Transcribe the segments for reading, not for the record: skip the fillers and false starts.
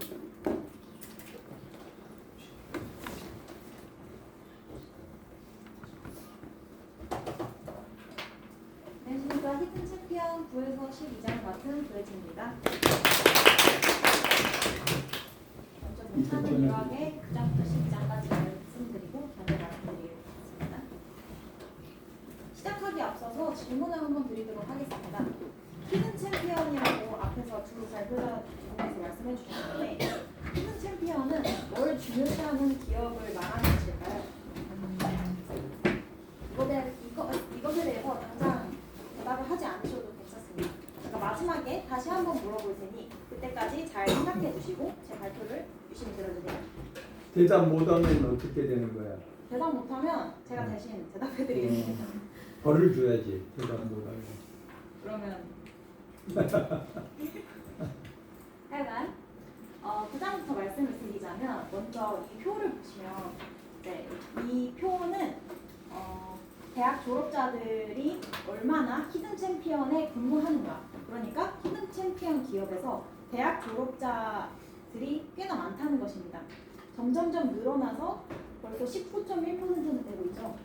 안녕하십니까. 히든 챔피언 9에서 12장을 맡은 조혜진입니다. 먼저 못하는 유학의 9장부터 12장까지 말씀드리고 견해 말씀드리겠습니다. 시작하기 앞서서 질문을 한번 드리도록 하겠습니다. 히든 챔피언이라고 앞에서 두 살펴서 말씀해 주셨는데 히든 챔피언은 뭘 중요시하는 기업을 말하는 것일까요? 이것에 대해서 당장 대답을 하지 않으셔도 괜찮습니다. 제가 마지막에 다시 한번 물어볼 테니 그때까지 잘 생각해 주시고 제 발표를 유심히 들어주세요. 대답 못하면 어떻게 되는 거야? 대답 못하면 제가 대신 대답해 드리겠습니다. 벌을 줘야지. 대답 못하면. 그러면 하여간 9장부터 말씀을 드리자면 먼저 이 표를 보시면 이 표는 대학 졸업자들이 얼마나 히든 챔피언에 근무하는가, 그러니까 히든 챔피언 기업에서 대학 졸업자들이 꽤나 많다는 것입니다. 점점점 늘어나서 벌써 19.1%는 되고 있죠.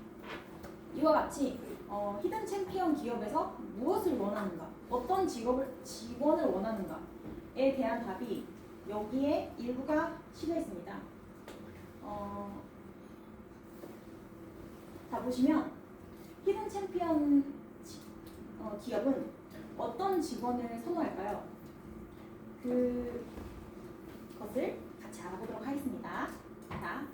이와 같이 히든 챔피언 기업에서 무엇을 원하는가, 어떤 직원을 원하는가에 대한 답이 여기에 일부가 실려 있습니다. 자, 보시면 히든 챔피언 기업은 어떤 직원을 선호할까요? 그것을 같이 알아보도록 하겠습니다. 자,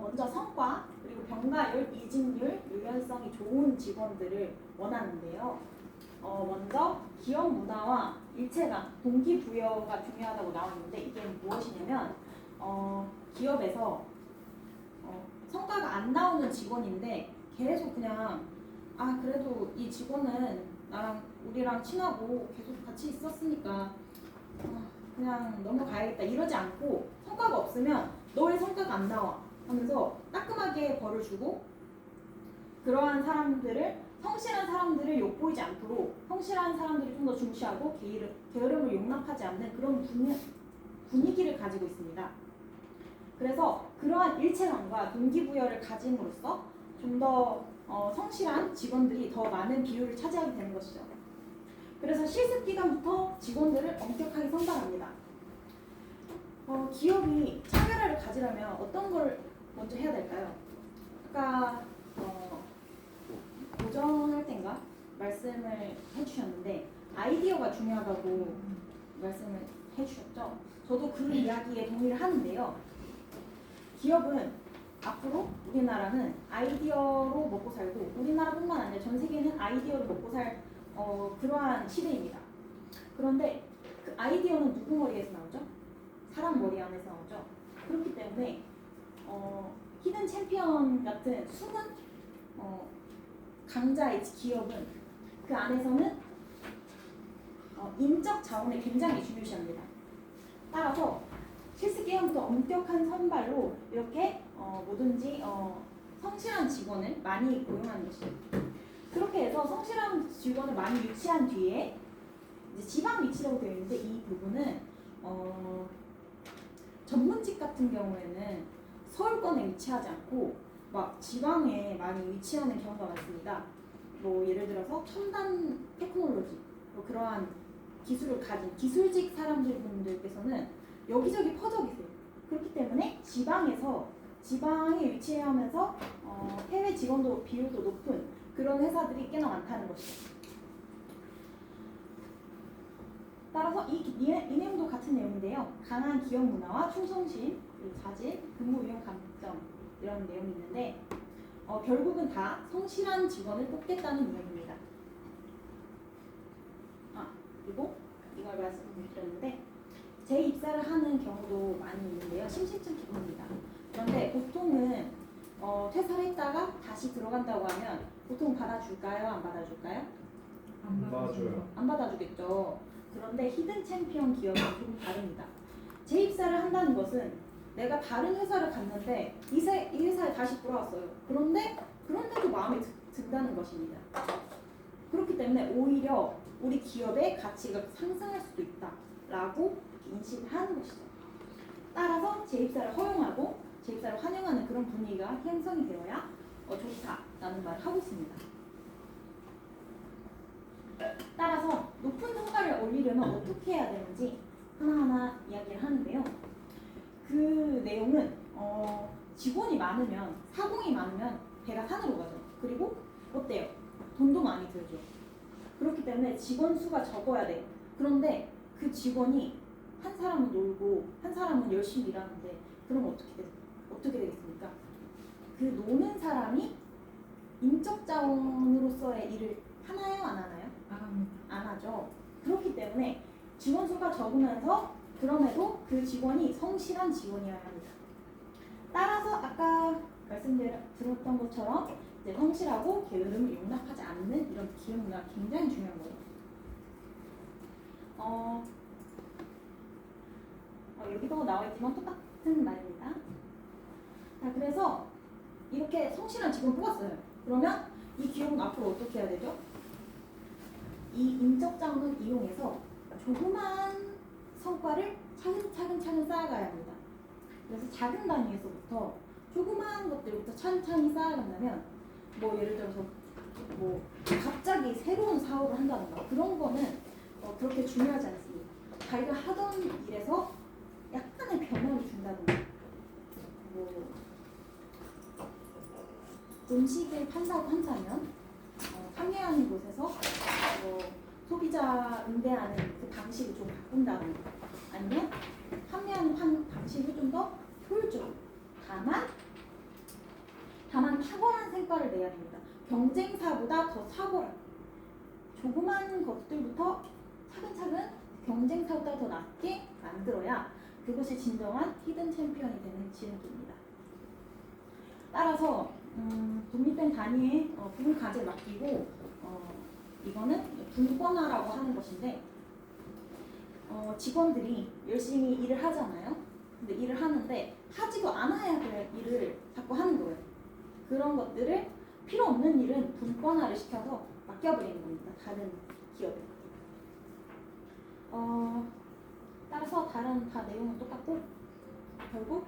먼저 성과, 그리고 병가율, 이직률, 유연성이 좋은 직원들을 원하는데요. 먼저 기업 문화와 일체감, 동기부여가 중요하다고 나와 있는데 이게 무엇이냐면 기업에서 성과가 안 나오는 직원인데 계속 그냥 그래도 이 직원은 우리랑 친하고 계속 같이 있었으니까 그냥 넘어가야겠다 이러지 않고, 성과가 없으면 너의 성과가 안 나와 하면서 따끔하게 벌을 주고, 그러한 사람들을, 성실한 사람들을 욕보이지 않도록 성실한 사람들을 좀 더 중시하고 게으름을 용납하지 않는 그런 분위기를 가지고 있습니다. 그래서 그러한 일체감과 동기부여를 가짐으로써 좀 더 성실한 직원들이 더 많은 비율을 차지하게 되는 것이죠. 그래서 실습 기간부터 직원들을 엄격하게 선발합니다. 기업이 차별화를 가지려면 어떤 걸 먼저 해야 될까요? 아까 고정할 땐가 말씀을 해주셨는데 아이디어가 중요하다고 말씀을 해주셨죠. 저도 그 이야기에 동의를 하는데요. 기업은 앞으로 우리나라는 아이디어로 먹고 살고, 우리나라뿐만 아니라 전 세계는 아이디어로 먹고 살 그러한 시대입니다. 그런데 그 아이디어는 누구 머리에서 나오죠? 사람 머리 안에서 나오죠. 그렇기 때문에 히든 챔피언 같은 숨은 강자의 기업은 그 안에서는 인적 자원을 굉장히 중요시합니다. 따라서 실습 기간부터 엄격한 선발로 이렇게 뭐든지 성실한 직원을 많이 고용하는 것이죠. 그렇게 해서 성실한 직원을 많이 유치한 뒤에 이제 지방 위치라고 되어 있는데 이 부분은 전문직 같은 경우에는 서울권에 위치하지 않고 막 지방에 많이 위치하는 경우가 많습니다. 뭐 예를 들어서 첨단 테크놀로지, 뭐 그러한 기술을 가진 기술직 분들께서는 여기저기 퍼져 계세요. 그렇기 때문에 지방에 위치하면서 해외 직원도 비율도 높은 그런 회사들이 꽤나 많다는 것이죠. 따라서 이 내용도 같은 내용인데요. 강한 기업 문화와 충성심, 그리고 자질, 근무 유형 감점 이런 내용이 있는데 결국은 다 성실한 직원을 뽑겠다는 이야기입니다. 그리고 이걸 말씀드렸는데 재입사를 하는 경우도 많이 있는데요. 심심찮게 봅니다. 그런데 보통은 퇴사를 했다가 다시 들어간다고 하면 보통 받아줄까요? 안 받아줄까요? 안 받아줘요. 안 받아주겠죠. 그런데 히든 챔피언 기업은 조금 다릅니다. 재입사를 한다는 것은 내가 다른 회사를 갔는데 이 회사에 다시 돌아왔어요. 그런데도 마음에 든다는 것입니다. 그렇기 때문에 오히려 우리 기업의 가치가 상승할 수도 있다라고 인식을 하는 것이죠. 따라서 재입사를 허용하고 재입사를 환영하는 그런 분위기가 형성이 되어야 좋다라는 말을 하고 있습니다. 따라서 높은 성과를 올리려면 어떻게 해야 되는지 하나하나 이야기를 하는데요. 그 내용은 직원이 많으면 사공이 많으면 배가 산으로 가죠. 그리고 어때요? 돈도 많이 들죠. 그렇기 때문에 직원 수가 적어야 돼요. 그런데 그 직원이 한 사람은 놀고 한 사람은 열심히 일하는데 그럼 어떻게 되겠습니까? 그 노는 사람이 인적 자원으로서의 일을 하나요, 안 하나요? 안 하죠. 그렇기 때문에 직원 수가 적으면서 그럼에도 그 직원이 성실한 직원이어야 합니다. 따라서 아까 말씀드렸던 것처럼 이제 성실하고 게으름을 용납하지 않는 이런 기업 문화가 굉장히 중요한 거예요. 여기도 나와 있지만 똑같은 말입니다. 자, 그래서 이렇게 성실한 직원 뽑았어요. 그러면 이 기업은 앞으로 어떻게 해야 되죠? 이 인적 자원을 이용해서 조그만 성과를 차근차근 쌓아가야 합니다. 그래서 작은 단위에서부터 조그마한 것들부터 천천히 쌓아간다면 예를 들어서 갑자기 새로운 사업을 한다던가 그런 거는 그렇게 중요하지 않습니다. 자기가 하던 일에서 약간의 변화를 준다던가 음식을 판다고 한다면 판매하는 곳에서 소비자 응대하는 그 방식을 좀 바꾼다던가 아니면 판매하는 방식을 좀 더 효율적으로 다만 탁월한 성과를 내야 됩니다. 경쟁사보다 더 탁월한 조그만 것들부터 차근차근 경쟁사보다 더 낮게 만들어야 그것이 진정한 히든 챔피언이 되는 지름길입니다. 따라서 독립된 단위의 부분 과제를 맡기고 이거는 분권화라고 하는 것인데 직원들이 열심히 일을 하잖아요. 근데 일을 하는데 하지도 않아야 될 일을 자꾸 하는 거예요. 그런 것들을 필요 없는 일은 분권화를 시켜서 맡겨버리는 겁니다. 다른 기업에. 따라서 다른 다 내용은 똑같고 결국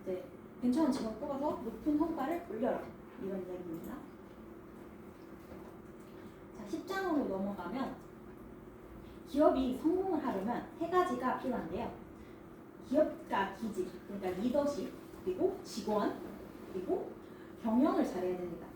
이제 괜찮은 직원 뽑아서 높은 성과를 올려라 이런 이야기입니다. 자, 10장으로 넘어가면 기업이 성공을 하려면 세 가지가 필요한데요. 기업가 기질, 그러니까 리더십, 그리고 직원, 그리고 경영을 잘해야 됩니다.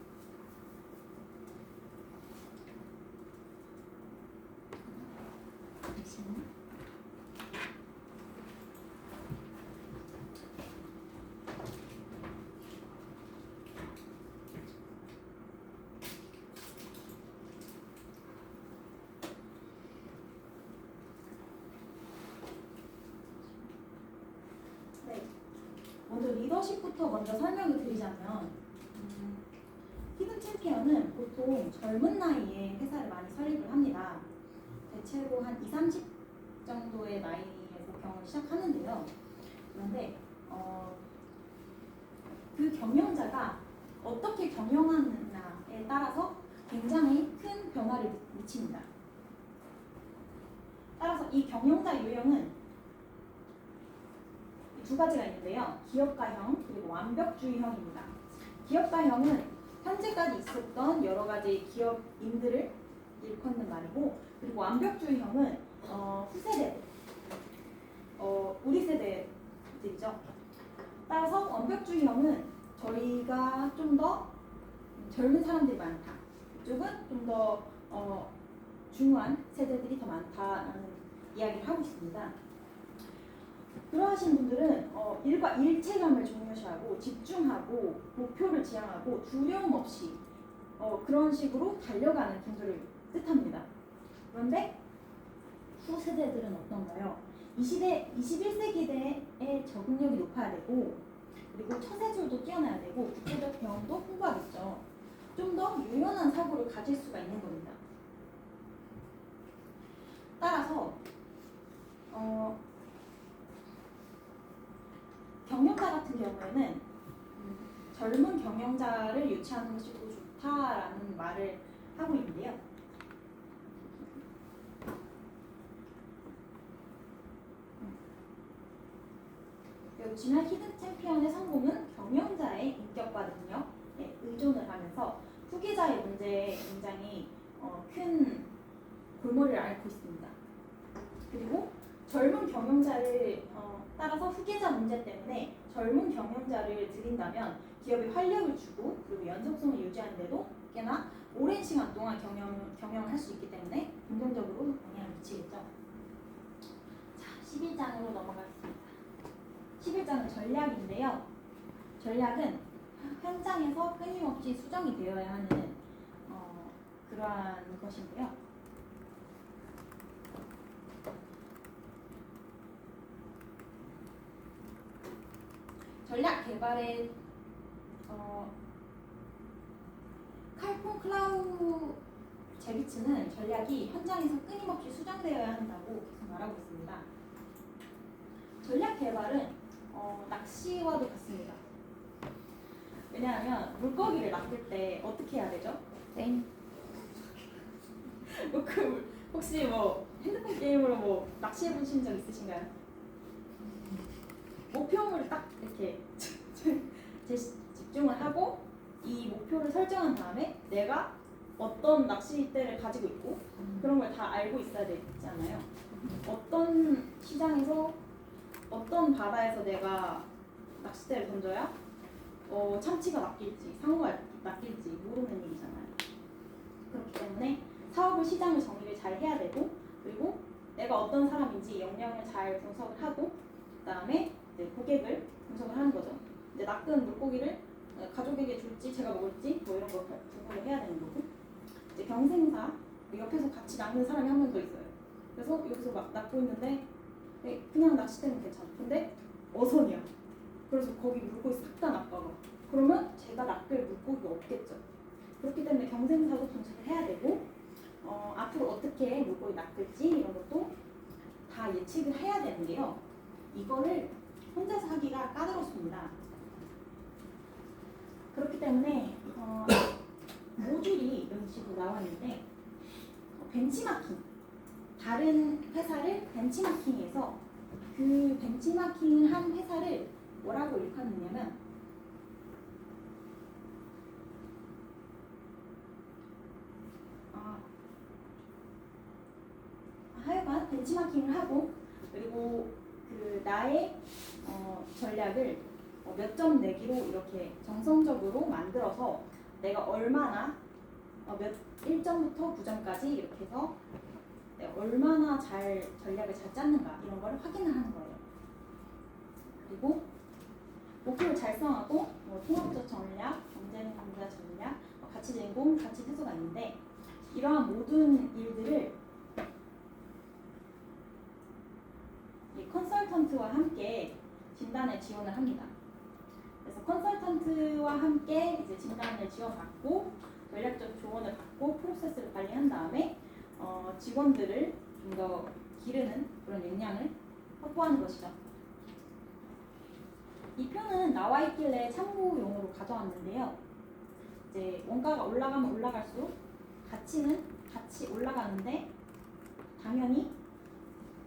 먼저 리더십부터 먼저 설명을 드리자면 히든 챔피언은 보통 젊은 나이에 회사를 많이 설립을 합니다. 대체로 한 20, 30 정도의 나이에서 경영을 시작하는데요. 그런데 그 경영자가 어떻게 경영하느냐에 따라서 굉장히 큰 변화를 미칩니다. 따라서 이 경영자 유형은 두 가지가 있는데요. 기업가형 그리고 완벽주의형입니다. 기업가형은 현재까지 있었던 여러 가지 기업인들을 일컫는 말이고, 그리고 완벽주의형은 후세대, 우리 세대들이죠. 따라서 완벽주의형은 저희가 좀 더 젊은 사람들이 많다. 이쪽은 좀 더 중후한 세대들이 더 많다라는 이야기를 하고 있습니다. 그러하신 분들은 일과 일체감을 중요시하고 집중하고 목표를 지향하고 두려움 없이 그런 식으로 달려가는 분들을 뜻합니다. 그런데 후세대들은 어떤가요? 이 시대 21세기대의 적응력이 높아야 되고, 그리고 처세술도 뛰어나야 되고 국제적 경험도 풍부하겠죠. 좀 더 유연한 사고를 가질 수가 있는 겁니다. 따라서 경영자 같은 경우에는 젊은 경영자를 유치하는 것이 더 좋다라는 말을 하고 있는데요. 놓치면 히든 챔피언의 성공은 경영자의 인격과 능력에 의존을 하면서 후계자의 문제에 굉장히 큰 골머리를 앓고 있습니다. 그리고 젊은 경영자를 따라서 후계자 문제 때문에 젊은 경영자를 들인다면 기업에 활력을 주고 그리고 연속성을 유지하는데도 꽤나 오랜 시간 동안 경영을 할 수 있기 때문에 긍정적으로 영향을 미치겠죠. 자, 11장으로 넘어가겠습니다. 11장은 전략인데요. 전략은 현장에서 끊임없이 수정이 되어야 하는 그러한 것인데요. 전략 개발의 칼폰 클라우 제비츠는 전략이 현장에서 끊임없이 수정되어야 한다고 계속 말하고 있습니다. 전략 개발은 낚시와도 같습니다. 왜냐하면 물고기를 낚을 때 어떻게 해야 되죠? 땡. 혹시 핸드폰 게임으로 낚시해 보신 적 있으신가요? 목표물을 딱 이렇게 집중을 하고 이 목표를 설정한 다음에 내가 어떤 낚싯대를 가지고 있고 그런 걸 다 알고 있어야 되잖아요. 어떤 시장에서 어떤 바다에서 내가 낚싯대를 던져야 참치가 낚일지 상어가 낚일지 모르는 일이잖아요. 그렇기 때문에 사업을 시장을 정리를 잘 해야 되고 그리고 내가 어떤 사람인지 역량을 잘 분석을 하고 그다음에 고객을 분석을 하는 거죠. 이제 낚은 물고기를 가족에게 줄지 제가 먹을지 이런 거 분석을 해야 되는 거고 이제 경생사 옆에서 같이 낚는 사람이 한 명 더 있어요. 그래서 여기서 막 낚고 있는데 그냥 낚싯대는 괜찮아. 근데 어선이야. 그래서 거기 물고기 싹 다 낚아가. 그러면 제가 낚을 물고기가 없겠죠. 그렇기 때문에 경생사도 분석을 해야 되고 앞으로 어떻게 물고기 낚을지 이런 것도 다 예측을 해야 되는데요. 이거를 혼자서 하기가 까다롭습니다. 그렇기 때문에 모듈이 이런 식으로 나왔는데 벤치마킹 다른 회사를 벤치마킹해서 그 벤치마킹을 한 회사를 뭐라고 일컫느냐면 하여간 벤치마킹을 하고 그리고 그 나의 전략을 몇 점 내기로 이렇게 정성적으로 만들어서 내가 얼마나 1점부터 9점까지 이렇게 해서 내가 얼마나 잘 전략을 잘 짰는가 이런 걸 확인을 하는 거예요. 그리고 목표를 잘 정하고 통합적 전략, 경쟁자 전략, 가치 제공, 가치 해소가 있는데 이러한 모든 일들을 컨설턴트와 함께 진단에 지원을 합니다. 그래서 컨설턴트와 함께 이제 진단을 지원받고 전략적 조언을 받고 프로세스를 관리한 다음에 직원들을 좀 더 기르는 그런 역량을 확보하는 것이죠. 이 표는 나와 있길래 참고용으로 가져왔는데요. 이제 원가가 올라가면 올라갈수록 가치는 같이 올라가는데 당연히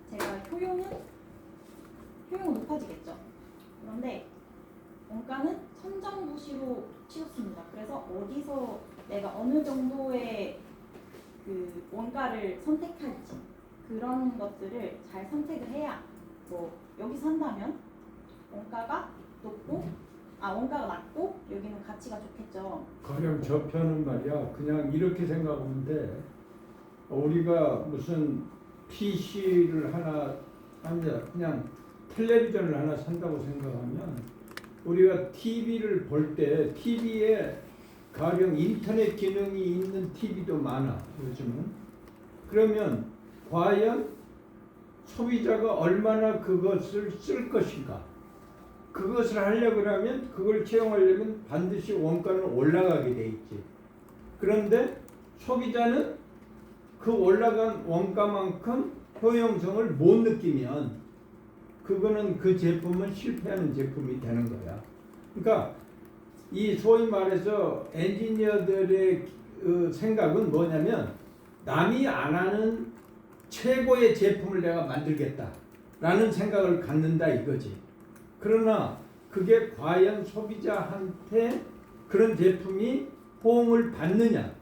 제가 효용은 높아지겠죠. 그런데 원가는 선정부시로 치웠습니다. 그래서 어디서 내가 어느 정도의 그 원가를 선택할지 그런 것들을 잘 선택을 해야 여기서 한다면 원가가 낮고 여기는 가치가 좋겠죠. 가령 저 편은 말이야 그냥 이렇게 생각하면 돼. 우리가 무슨 PC를 하나 그냥 텔레비전을 하나 산다고 생각하면 우리가 TV를 볼 때 TV에 가령 인터넷 기능이 있는 TV도 많아 요즘은. 그러면 과연 소비자가 얼마나 그것을 쓸 것인가. 그것을 하려고 하면 그걸 채용하려면 반드시 원가는 올라가게 돼 있지. 그런데 소비자는 그 올라간 원가만큼 효용성을 못 느끼면 그거는 그 제품은 실패하는 제품이 되는 거야. 그러니까 이 소위 말해서 엔지니어들의 생각은 뭐냐면 남이 안 하는 최고의 제품을 내가 만들겠다라는 생각을 갖는다 이거지. 그러나 그게 과연 소비자한테 그런 제품이 호응을 받느냐,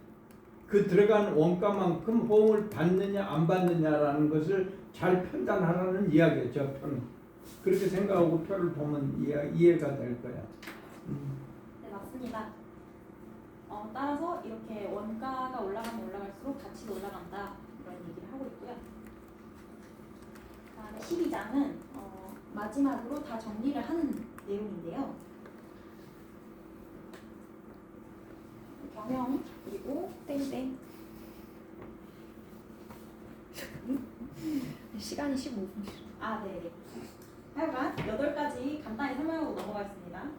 그 들어간 원가만큼 호응을 받느냐 안 받느냐라는 것을 잘 판단하라는 이야기예요. 저 표는. 그렇게 생각하고 표를 보면 이해가 될 거야. 네, 맞습니다. 따라서 이렇게 원가가 올라가면 올라갈수록 가치도 올라간다 이런 얘기를 하고 있고요. 다음에 12장은 마지막으로 다 정리를 하는 내용인데요. 경영 그리고 땡땡. 시간이 15분. 네. 하여간 8가지 간단히 설명하고 넘어가겠습니다.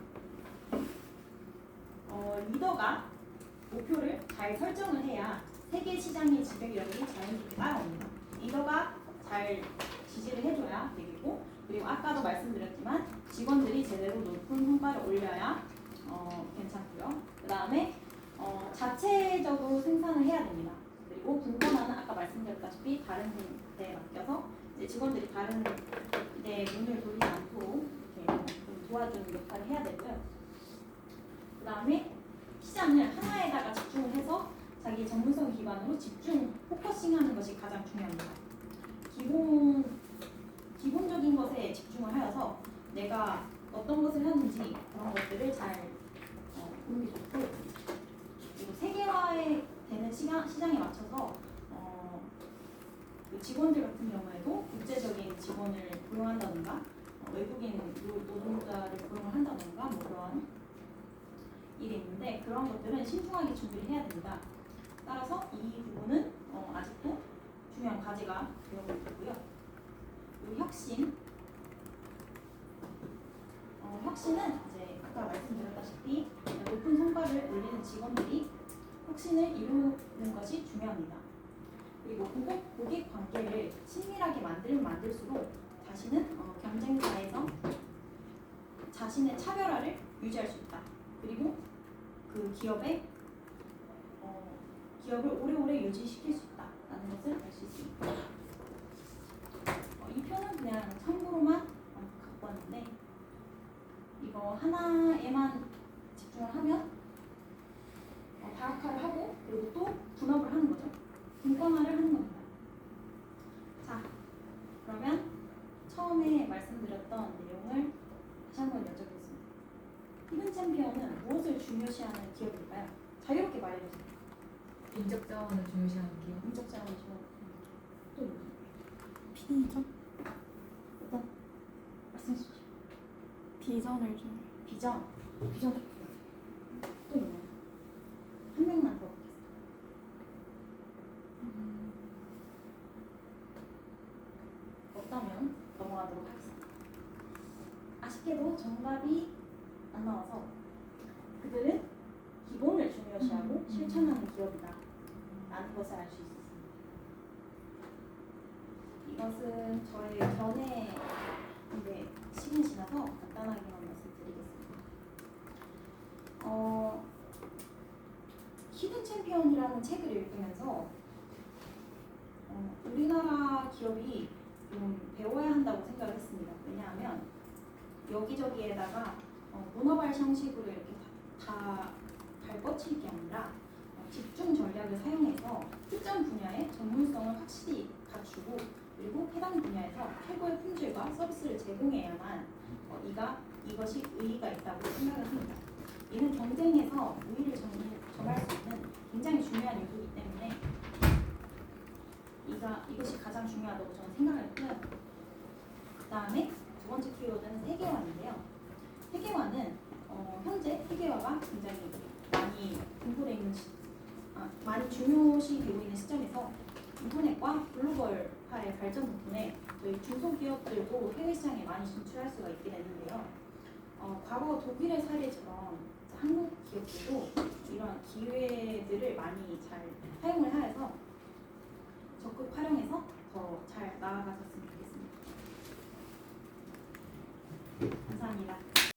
리더가 목표를 잘 설정을 해야 세계 시장의 지배력이 자연스럽게 따라옵니다. 리더가 잘 지지를 해줘야 되겠고, 그리고 아까도 말씀드렸지만 직원들이 제대로 높은 성과를 올려야 괜찮고요. 그 다음에 자체적으로 생산을 해야 됩니다. 그리고 분권화는 아까 말씀드렸다시피 다른 데에 맡겨서 이제 직원들이 다른 데 문을 돌리지 않도록 이렇게 좀 도와주는 역할을 해야 되고요. 그 다음에 시장을 하나에다가 집중을 해서 자기 전문성 기반으로 집중, 포커싱하는 것이 가장 중요합니다. 기본적인 것에 집중을 하여서 내가 어떤 것을 하는지 그런 것들을 잘 보는 게 좋고, 그리고 세계화에 되는 시장에 맞춰서 그 직원들 같은 경우에도 국제적인 직원을 고용한다든가 외국인 노동자를 고용을 한다든가 뭐 그런 일이 있는데, 그런 것들은 신중하게 준비를 해야 됩니다. 따라서 이 부분은 아직도 중요한 과제가 되어 있고요. 그리고 혁신은 이제 아까 말씀드렸다시피 높은 성과를 올리는 직원들이 혁신을 이루는 것이 중요합니다. 그리고 고객 관계를 친밀하게 만들면 만들수록 자신은 경쟁사에서 자신의 차별화를 유지할 수 있다. 그리고 그 기업을 오래오래 유지시킬 수 있다라는 것을 알 수 있습니다. 이 표는 그냥 참고로만 갖고 왔는데, 이거 하나에만 집중을 하면 다각화를 하고 그리고 또 분업을 하는 거죠. 분권화를 하는 겁니다. 자, 그러면 처음에 말씀드렸던 내용을 다시 한번 여쭤보겠습니다. 히든 챔피언은 무엇을 중요시하는 기업일까요? 자유롭게 말해주세요. 인적 자원을 중요시하는 기업. 인적 자원을 또 있나요? 비전? 어떤? 말씀해 주십시오. 비전을 좀. 비전 또 있나요? 한 명만 더 보겠습니다. 없다면 넘어가도록 하겠습니다. 아쉽게도 정답이 안 나와서 그들은 기본을 중요시하고 실천하는 기업이다 라는 것을 알 수 있었습니다. 이것은 저의 전에 근데 시간이 지나서 간단하게만 말씀드리겠습니다. 히든 챔피언이라는 책을 읽으면서 우리나라 기업이 좀 배워야 한다고 생각을 했습니다. 왜냐하면 여기저기에다가 문어발 형식으로 이렇게 다 발뻗칠 게 아니라 집중 전략을 사용해서 특정 분야의 전문성을 확실히 갖추고, 그리고 해당 분야에서 최고의 품질과 서비스를 제공해야만 이것이 의의가 있다고 생각을 합니다. 이는 경쟁에서 우위를 점할 수 있는 굉장히 중요한 요소이기 때문에 이것이 가장 중요하다고 저는 생각했고요. 그 다음에 두 번째 키워드는 세계화인데요. 세계화는 현재 세계화가 굉장히 많이 공포되어 있는 많이 중요시되고 있는 시점에서 인터넷과 글로벌화의 발전 덕분에 저희 중소기업들도 해외 시장에 많이 진출할 수가 있게 됐는데요. 과거 독일의 사례처럼 한국 기업들도 이런 기회들을 많이 잘 사용을 하여서 적극 활용해서 더 잘 나아가셨으면 좋겠습니다. 감사합니다.